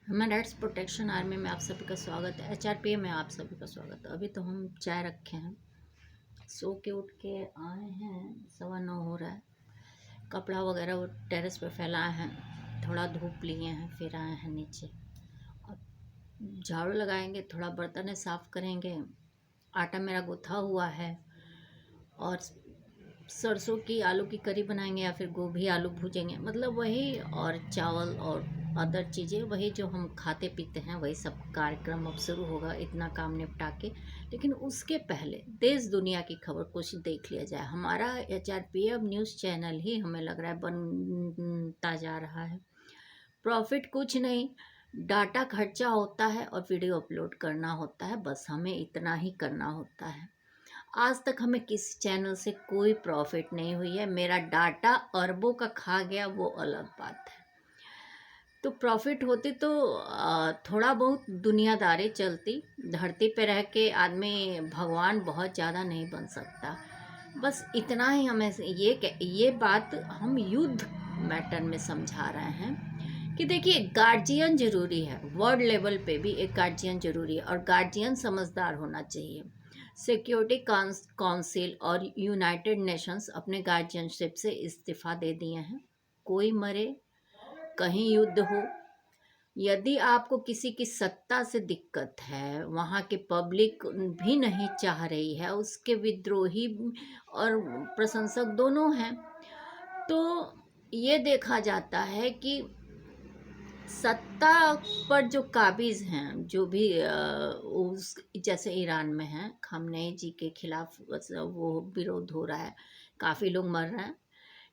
Human rights protection army में आप सभी का स्वागत है। HRPA में आप सभी का स्वागत है। अभी तो हम चाय रखे हैं, सो के उठ के आए हैं, 9:15 हो रहा है। कपड़ा वगैरह वो टेरेस पे फैलाए हैं, थोड़ा धूप लिए हैं, फिर आए हैं नीचे। अब झाड़ू लगाएंगे, थोड़ा बर्तन साफ़ करेंगे। आटा मेरा गुथा हुआ है और सरसों की आलू की करी बनाएंगे या फिर गोभी आलू भूजेंगे, मतलब वही, और चावल और अदर चीज़ें, वही जो हम खाते पीते हैं वही सब कार्यक्रम अब शुरू होगा, इतना काम निपटा के। लेकिन उसके पहले देश दुनिया की खबर कुछ देख लिया जाए। हमारा HRPA अब न्यूज़ चैनल ही हमें लग रहा है बनता जा रहा है। प्रॉफिट कुछ नहीं, डाटा खर्चा होता है और वीडियो अपलोड करना होता है, बस हमें इतना ही करना होता है। आज तक हमें किसी चैनल से कोई प्रॉफिट नहीं हुई है। मेरा डाटा अरबों का खा गया, वो अलग बात है। तो प्रॉफिट होती तो थोड़ा बहुत दुनियादारी चलती। धरती पे रह के आदमी भगवान बहुत ज़्यादा नहीं बन सकता। बस इतना ही हमें ये बात हम युद्ध मैटर में समझा रहे हैं कि देखिए, गार्जियन ज़रूरी है। वर्ल्ड लेवल पे भी एक गार्जियन ज़रूरी है और गार्जियन समझदार होना चाहिए। सिक्योरिटी काउंसिल और यूनाइटेड नेशंस अपने गार्जियनशिप से इस्तीफ़ा दे दिए हैं। कोई मरे, कहीं युद्ध हो, यदि आपको किसी की सत्ता से दिक्कत है, वहाँ के पब्लिक भी नहीं चाह रही है, उसके विद्रोही और प्रशंसक दोनों हैं, तो ये देखा जाता है कि सत्ता पर जो काबिज हैं, जो भी उस जैसे ईरान में हैं, खamenei जी के खिलाफ वो विरोध हो रहा है, काफ़ी लोग मर रहे हैं।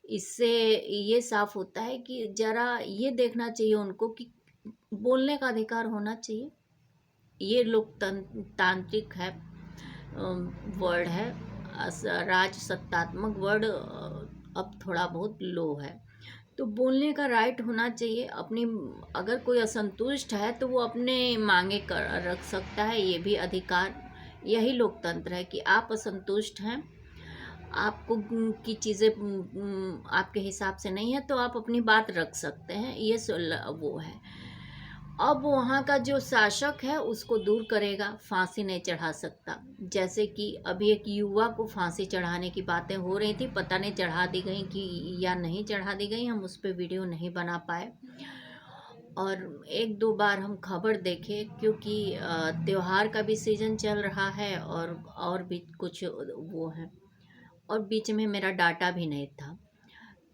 इससे ये साफ होता है कि जरा ये देखना चाहिए उनको कि बोलने का अधिकार होना चाहिए। ये तांत्रिक है, वर्ड है, राज सत्तात्मक वर्ड अब थोड़ा बहुत लो है। तो बोलने का राइट होना चाहिए। अपनी, अगर कोई असंतुष्ट है तो वो अपने मांगे कर रख सकता है, ये भी अधिकार। यही लोकतंत्र है कि आप असंतुष्ट हैं, आपको की चीज़ें आपके हिसाब से नहीं है, तो आप अपनी बात रख सकते हैं। ये वो है। अब वहाँ का जो शासक है उसको दूर करेगा, फांसी नहीं चढ़ा सकता। जैसे कि अभी एक युवा को फांसी चढ़ाने की बातें हो रही थी, पता नहीं चढ़ा दी गई कि या नहीं चढ़ा दी गई, हम उस पर वीडियो नहीं बना पाए। और एक दो बार हम खबर देखे, क्योंकि त्योहार का भी सीज़न चल रहा है और भी कुछ वो है, और बीच में मेरा डाटा भी नहीं था।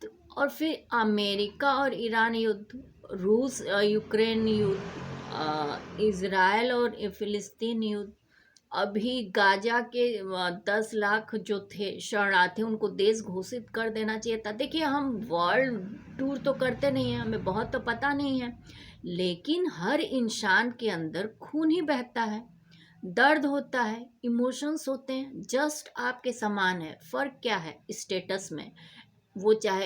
तो और फिर अमेरिका और ईरान युद्ध, रूस यूक्रेन युद्ध, इज़राइल और फ़िलिस्तीन युद्ध, अभी गाजा के 10 लाख जो थे शरणार्थी, उनको देश घोषित कर देना चाहिए था। देखिए, हम वर्ल्ड टूर तो करते नहीं हैं, हमें बहुत तो पता नहीं है, लेकिन हर इंसान के अंदर खून ही बहता है, दर्द होता है, इमोशंस होते हैं, जस्ट आपके समान है। फ़र्क क्या है स्टेटस में, वो चाहे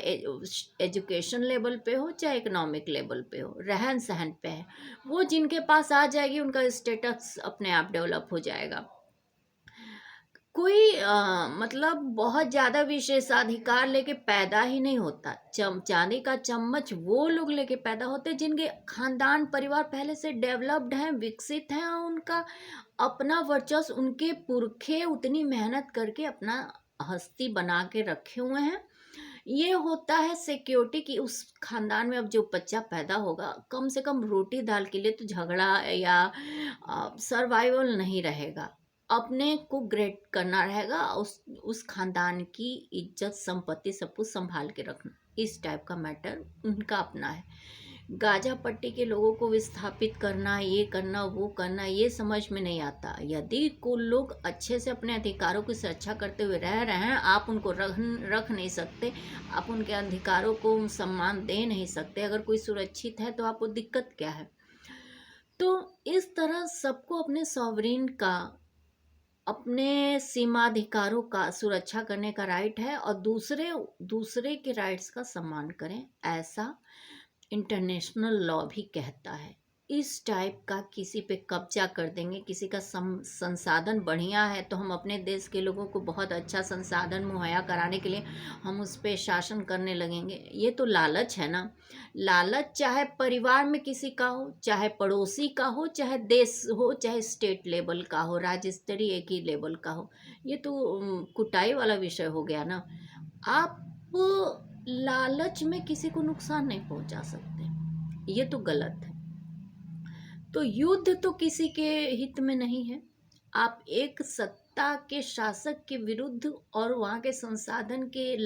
एजुकेशन लेवल पे हो, चाहे इकोनॉमिक लेवल पे हो, रहन सहन पे है। वो जिनके पास आ जाएगी उनका स्टेटस अपने आप डेवलप हो जाएगा। कोई मतलब बहुत ज़्यादा विशेषाधिकार लेके पैदा ही नहीं होता। चांदी का चम्मच वो लोग लेके पैदा होते जिनके खानदान परिवार पहले से डेवलप्ड हैं, विकसित हैं, और उनका अपना वर्चस्व, उनके पुरखे उतनी मेहनत करके अपना हस्ती बना के रखे हुए हैं। ये होता है सिक्योरिटी की उस खानदान में अब जो बच्चा पैदा होगा, कम से कम रोटी दाल के लिए तो झगड़ा या सर्वाइवल नहीं रहेगा, अपने को ग्रेट करना रहेगा, उस खानदान की इज्जत संपत्ति सब कुछ संभाल के रखना, इस टाइप का मैटर उनका अपना है। गाजा पट्टी के लोगों को विस्थापित करना, ये करना, वो करना, ये समझ में नहीं आता। यदि कुछ लोग अच्छे से अपने अधिकारों की सुरक्षा करते हुए रह रहे हैं, आप उनको रख नहीं सकते, आप उनके अधिकारों को सम्मान दे नहीं सकते। अगर कोई सुरक्षित है तो आपको दिक्कत क्या है? तो इस तरह सबको अपने सॉवरेन का, अपने सीमाधिकारों का सुरक्षा करने का राइट है, और दूसरे के राइट्स का सम्मान करें, ऐसा इंटरनेशनल लॉ भी कहता है। इस टाइप का किसी पे कब्जा कर देंगे, किसी का संसाधन बढ़िया है तो हम अपने देश के लोगों को बहुत अच्छा संसाधन मुहैया कराने के लिए हम उस पे शासन करने लगेंगे। ये तो लालच है ना। लालच चाहे परिवार में किसी का हो, चाहे पड़ोसी का हो, चाहे देश हो, चाहे स्टेट लेवल का हो, राज्य स्तरीय एक ही लेवल का हो, ये तो कुटाई वाला विषय हो गया ना। आप लालच में किसी को नुकसान नहीं पहुंचा सकते, ये तो गलत है। तो युद्ध तो किसी के हित में नहीं है। आप एक सत्ता के शासक के विरुद्ध और वहाँ के संसाधन के